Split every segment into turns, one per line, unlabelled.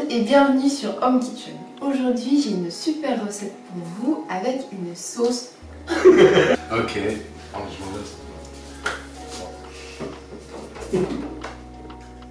et bienvenue sur Home Kitchen. Aujourd'hui j'ai une super recette pour vous avec une sauce.
Ok, je m'en laisse.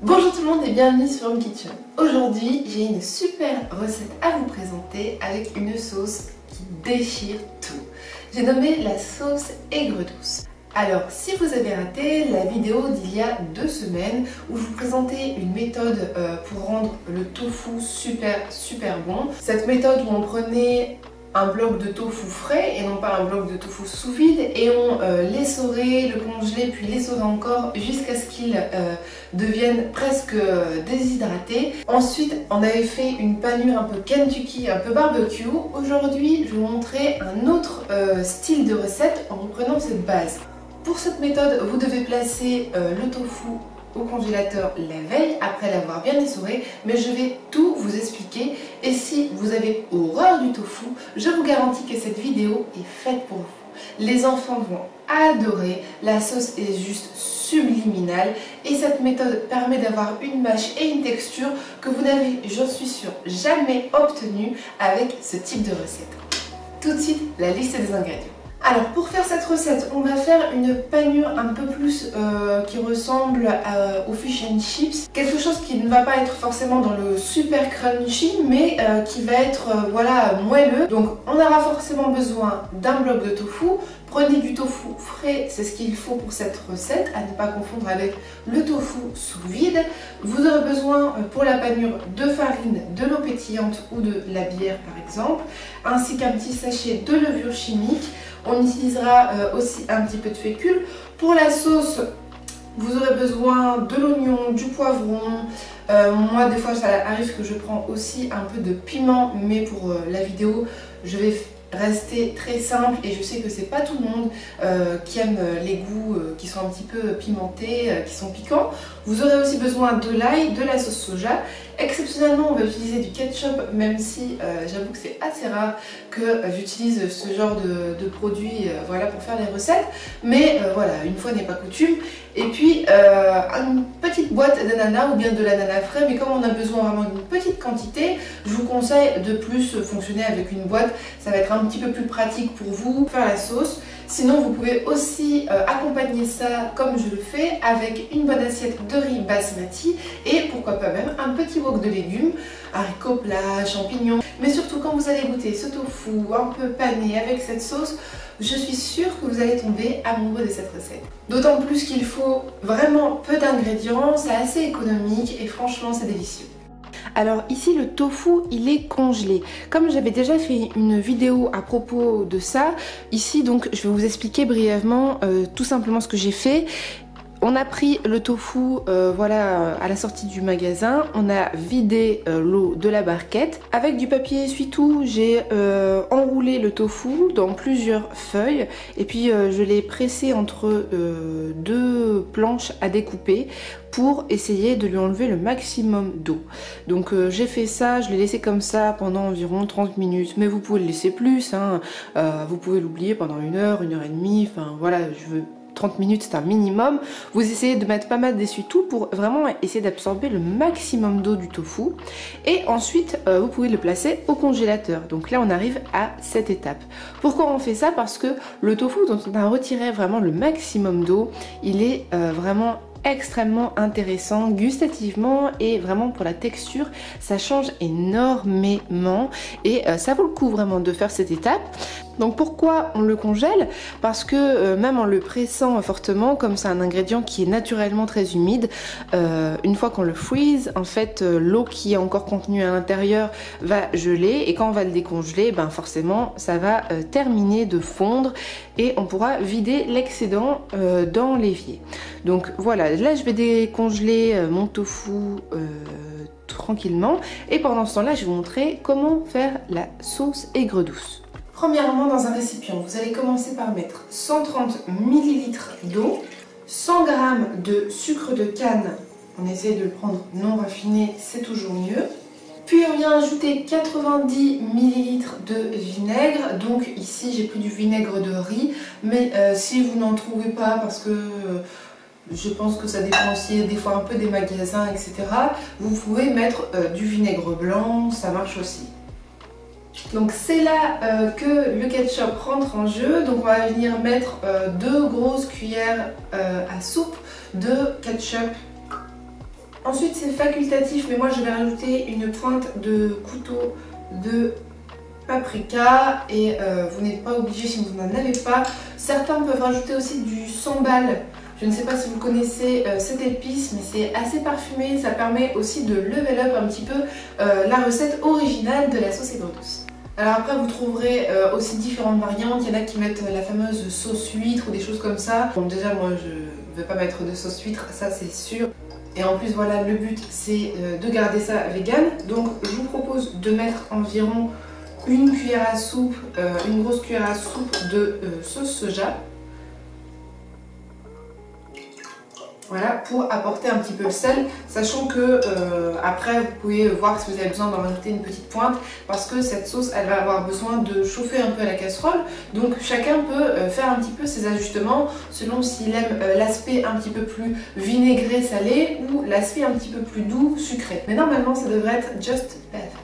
Bonjour tout le monde et bienvenue sur Home Kitchen. Aujourd'hui j'ai une super recette à vous présenter avec une sauce qui déchire tout. J'ai nommé la sauce aigre douce. Alors, si vous avez raté la vidéo d'il y a 2 semaines où je vous présentais une méthode pour rendre le tofu super bon, cette méthode où on prenait un bloc de tofu frais et non pas un bloc de tofu sous vide et on l'essorait, le congelait puis l'essorait encore jusqu'à ce qu'il devienne presque déshydraté. Ensuite on avait fait une panure un peu Kentucky, un peu barbecue. Aujourd'hui je vais vous montrer un autre style de recette en reprenant cette base. Pour cette méthode vous devez placer le tofu au congélateur la veille après l'avoir bien essoré, mais je vais tout vous expliquer et si vous avez horreur du tofu, je vous garantis que cette vidéo est faite pour vous. Les enfants vont adorer, la sauce est juste subliminale et cette méthode permet d'avoir une mâche et une texture que vous n'avez, j'en suis sûre, jamais obtenue avec ce type de recette. Tout de suite, la liste des ingrédients. Alors pour faire cette recette, on va faire une panure un peu plus qui ressemble au fish and chips. Quelque chose qui ne va pas être forcément dans le super crunchy, mais qui va être voilà, moelleux. Donc on aura forcément besoin d'un bloc de tofu. Prenez du tofu frais, c'est ce qu'il faut pour cette recette, à ne pas confondre avec le tofu sous vide. Vous aurez besoin pour la panure de farine, de l'eau pétillante ou de la bière par exemple, ainsi qu'un petit sachet de levure chimique. On utilisera aussi un petit peu de fécule. Pour la sauce, vous aurez besoin de l'oignon, du poivron. Moi, des fois, ça arrive que je prends aussi un peu de piment, mais pour la vidéo, je vais rester très simple et je sais que c'est pas tout le monde qui aime les goûts qui sont un petit peu pimentés, qui sont piquants. Vous aurez aussi besoin de l'ail, de la sauce soja. Exceptionnellement on va utiliser du ketchup, même si j'avoue que c'est assez rare que j'utilise ce genre de produit voilà, pour faire les recettes, mais voilà, une fois n'est pas coutume. Et puis une petite boîte d'ananas ou bien de l'ananas frais, mais comme on a besoin vraiment d'une petite quantité, je vous conseille de plus fonctionner avec une boîte, ça va être un petit peu plus pratique pour vous faire la sauce. Sinon vous pouvez aussi accompagner ça comme je le fais avec une bonne assiette de riz basmati et pourquoi pas même un petit wok de légumes, haricots plats, champignons. Mais surtout quand vous allez goûter ce tofu un peu pané avec cette sauce, je suis sûre que vous allez tomber amoureux de cette recette. D'autant plus qu'il faut vraiment peu d'ingrédients, c'est assez économique et franchement c'est délicieux. Alors ici le tofu il est congelé. Comme j'avais déjà fait une vidéo à propos de ça, ici donc je vais vous expliquer brièvement tout simplement ce que j'ai fait. On a pris le tofu voilà, à la sortie du magasin, on a vidé l'eau de la barquette. Avec du papier essuie-tout, j'ai enroulé le tofu dans plusieurs feuilles et puis je l'ai pressé entre 2 planches à découper pour essayer de lui enlever le maximum d'eau. Donc j'ai fait ça, je l'ai laissé comme ça pendant environ 30 minutes, mais vous pouvez le laisser plus, hein. Vous pouvez l'oublier pendant 1 heure, 1 heure et demie, enfin voilà, 30 minutes c'est un minimum. Vous essayez de mettre pas mal d'essuie-tout pour vraiment essayer d'absorber le maximum d'eau du tofu. Et ensuite vous pouvez le placer au congélateur. Donc là on arrive à cette étape. Pourquoi on fait ça? Parce que le tofu dont on a retiré vraiment le maximum d'eau, il est vraiment extrêmement intéressant gustativement et vraiment pour la texture ça change énormément et ça vaut le coup vraiment de faire cette étape. Donc pourquoi on le congèle? Parce que même en le pressant fortement, comme c'est un ingrédient qui est naturellement très humide, une fois qu'on le freeze, en fait l'eau qui est encore contenue à l'intérieur va geler et quand on va le décongeler, ben forcément ça va terminer de fondre et on pourra vider l'excédent dans l'évier. Donc voilà, là je vais décongeler mon tofu tranquillement et pendant ce temps-là je vais vous montrer comment faire la sauce aigre douce. Premièrement, dans un récipient, vous allez commencer par mettre 130 ml d'eau, 100 g de sucre de canne, on essaie de le prendre non raffiné, c'est toujours mieux. Puis on vient ajouter 90 ml de vinaigre, donc ici j'ai pris du vinaigre de riz, mais si vous n'en trouvez pas parce que je pense que ça dépend aussi des fois un peu des magasins, etc. Vous pouvez mettre du vinaigre blanc, ça marche aussi. Donc c'est là que le ketchup rentre en jeu. Donc on va venir mettre 2 grosses cuillères à soupe de ketchup. Ensuite c'est facultatif, mais moi je vais rajouter une pointe de couteau de paprika et vous n'êtes pas obligé si vous n'en avez pas. Certains peuvent rajouter aussi du sambal. Je ne sais pas si vous connaissez cette épice, mais c'est assez parfumé. Ça permet aussi de level up un petit peu la recette originale de la sauce aigre douce. Alors après vous trouverez aussi différentes variantes. Il y en a qui mettent la fameuse sauce huître ou des choses comme ça. Bon déjà moi je ne vais pas mettre de sauce huître, ça c'est sûr. Et en plus voilà, le but c'est de garder ça vegan. Donc je vous propose de mettre environ une cuillère à soupe, une grosse cuillère à soupe de sauce soja. Voilà, pour apporter un petit peu le sel, sachant que après vous pouvez voir si vous avez besoin d'en rajouter une petite pointe, parce que cette sauce elle va avoir besoin de chauffer un peu la casserole, donc chacun peut faire un petit peu ses ajustements selon s'il aime l'aspect un petit peu plus vinaigré salé ou l'aspect un petit peu plus doux sucré. Mais normalement ça devrait être just perfect.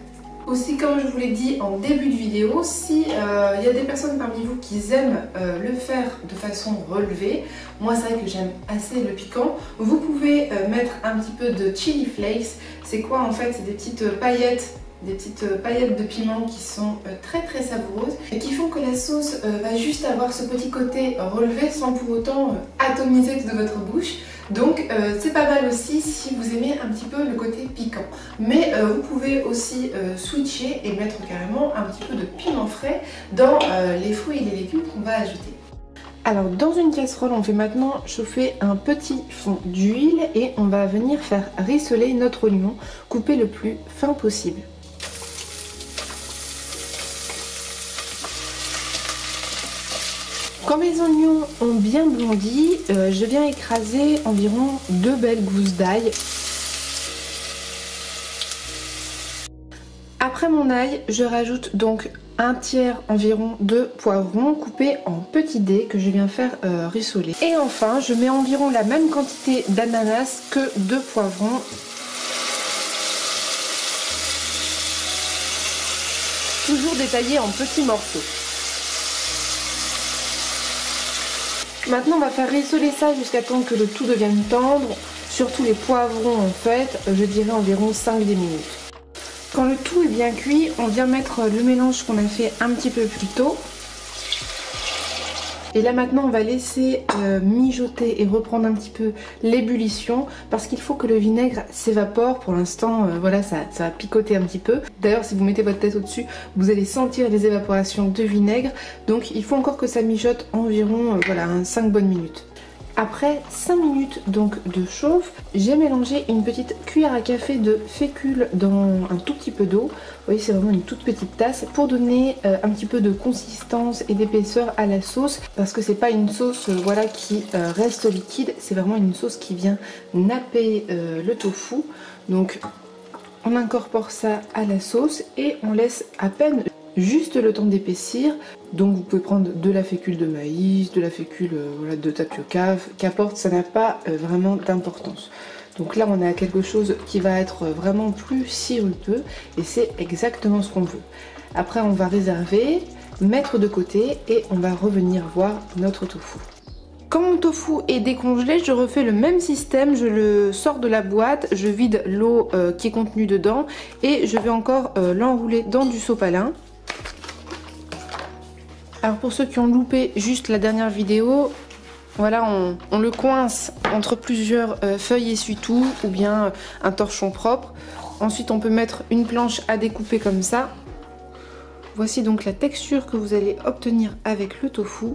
Aussi, comme je vous l'ai dit en début de vidéo, si y a des personnes parmi vous qui aiment le faire de façon relevée, moi c'est vrai que j'aime assez le piquant, vous pouvez mettre un petit peu de chili flakes. C'est quoi en fait? C'est des petites paillettes de piment qui sont très très savoureuses et qui font que la sauce va juste avoir ce petit côté relevé sans pour autant atomiser toute votre bouche. Donc c'est pas mal aussi si vous aimez un petit peu le côté piquant. Mais vous pouvez aussi switcher et mettre carrément un petit peu de piment frais dans les fruits et les légumes qu'on va ajouter. Alors dans une casserole, on fait maintenant chauffer un petit fond d'huile et on va venir faire rissoler notre oignon coupé le plus fin possible. Quand mes oignons ont bien blondi, je viens écraser environ 2 belles gousses d'ail. Après mon ail, je rajoute donc un tiers environ de poivrons coupés en petits dés que je viens faire rissoler. Et enfin, je mets environ la même quantité d'ananas que de poivrons. Toujours détaillés en petits morceaux. Maintenant on va faire rissoler ça jusqu'à temps que le tout devienne tendre, surtout les poivrons en fait, je dirais environ 5-10 minutes. Quand le tout est bien cuit, on vient mettre le mélange qu'on a fait un petit peu plus tôt. Et là maintenant on va laisser mijoter et reprendre un petit peu l'ébullition parce qu'il faut que le vinaigre s'évapore. Pour l'instant voilà, ça va picoter un petit peu. D'ailleurs si vous mettez votre tête au-dessus, vous allez sentir les évaporations de vinaigre. Donc il faut encore que ça mijote environ voilà, 5 bonnes minutes. Après 5 minutes donc de chauffe, j'ai mélangé une petite cuillère à café de fécule dans un tout petit peu d'eau. Vous voyez, c'est vraiment une toute petite tasse pour donner un petit peu de consistance et d'épaisseur à la sauce, parce que c'est pas une sauce voilà, qui reste liquide, c'est vraiment une sauce qui vient napper le tofu. Donc on incorpore ça à la sauce et on laisse à peine juste le temps d'épaissir. Donc vous pouvez prendre de la fécule de maïs, de la fécule voilà, de tapioca, qu'importe, ça n'a pas vraiment d'importance. Donc là on a quelque chose qui va être vraiment plus sirupeux et c'est exactement ce qu'on veut. Après on va réserver, mettre de côté et on va revenir voir notre tofu. Quand mon tofu est décongelé, je refais le même système, je le sors de la boîte, je vide l'eau qui est contenue dedans et je vais encore l'enrouler dans du sopalin. Alors pour ceux qui ont loupé juste la dernière vidéo, voilà, on le coince entre plusieurs feuilles essuie-tout ou bien un torchon propre. Ensuite on peut mettre une planche à découper comme ça. Voici donc la texture que vous allez obtenir avec le tofu.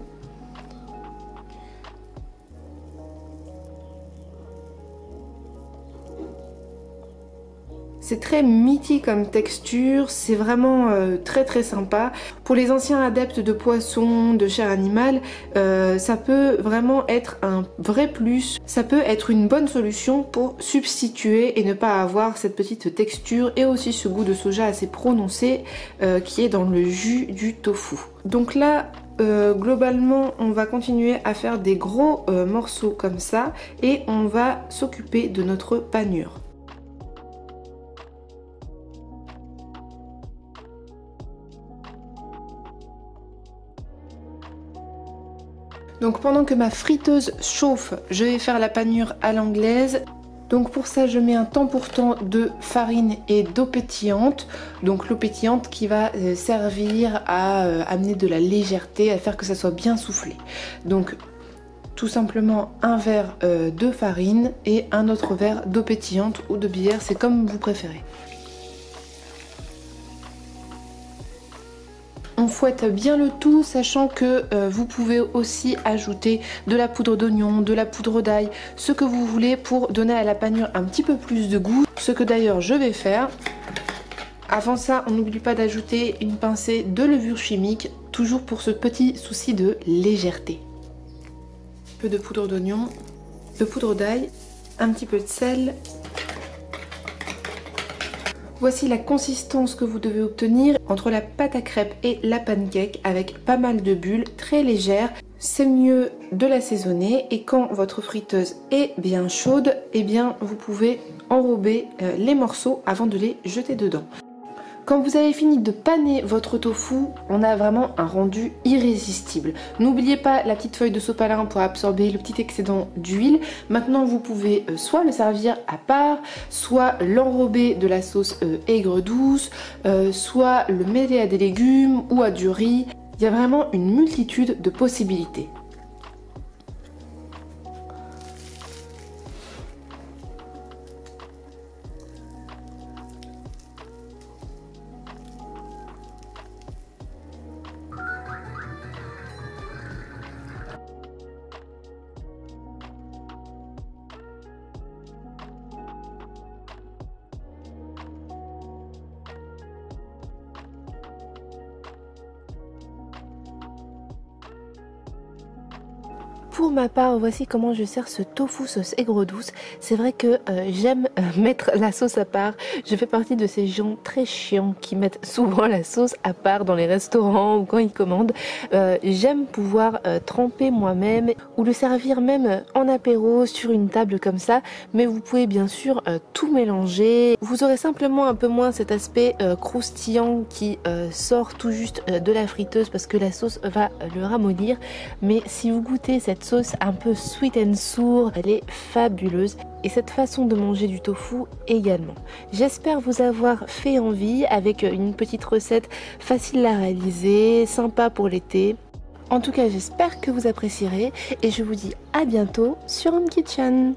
C'est très meaty comme texture, c'est vraiment très sympa. Pour les anciens adeptes de poissons, de chair animale, ça peut vraiment être un vrai plus. Ça peut être une bonne solution pour substituer et ne pas avoir cette petite texture et aussi ce goût de soja assez prononcé qui est dans le jus du tofu. Donc là, globalement on va continuer à faire des gros morceaux comme ça et on va s'occuper de notre panure. Donc pendant que ma friteuse chauffe, je vais faire la panure à l'anglaise. Donc pour ça je mets un temps pour temps de farine et d'eau pétillante. Donc l'eau pétillante qui va servir à amener de la légèreté, à faire que ça soit bien soufflé. Donc tout simplement un verre de farine et un autre verre d'eau pétillante ou de bière, c'est comme vous préférez. On fouette bien le tout, sachant que vous pouvez aussi ajouter de la poudre d'oignon, de la poudre d'ail, ce que vous voulez pour donner à la panure un petit peu plus de goût. Ce que d'ailleurs je vais faire. Avant ça, on n'oublie pas d'ajouter une pincée de levure chimique, toujours pour ce petit souci de légèreté. Un peu de poudre d'oignon, de poudre d'ail, un petit peu de sel. Voici la consistance que vous devez obtenir entre la pâte à crêpes et la pancake avec pas mal de bulles, très légères. C'est mieux de l'assaisonner et quand votre friteuse est bien chaude, eh bien vous pouvez enrober les morceaux avant de les jeter dedans. Quand vous avez fini de paner votre tofu, on a vraiment un rendu irrésistible. N'oubliez pas la petite feuille de sopalin pour absorber le petit excédent d'huile. Maintenant vous pouvez soit le servir à part, soit l'enrober de la sauce aigre douce, soit le mêler à des légumes ou à du riz. Il y a vraiment une multitude de possibilités. Pour ma part, voici comment je sers ce tofu sauce aigre douce. C'est vrai que j'aime mettre la sauce à part. Je fais partie de ces gens très chiants qui mettent souvent la sauce à part dans les restaurants ou quand ils commandent. J'aime pouvoir tremper moi-même ou le servir même en apéro sur une table comme ça. Mais vous pouvez bien sûr tout mélanger. Vous aurez simplement un peu moins cet aspect croustillant qui sort tout juste de la friteuse parce que la sauce va le ramollir. Mais si vous goûtez cette sauce un peu sweet and sour, elle est fabuleuse et cette façon de manger du tofu également. J'espère vous avoir fait envie avec une petite recette facile à réaliser, sympa pour l'été. En tout cas, j'espère que vous apprécierez et je vous dis à bientôt sur Home Kitchen.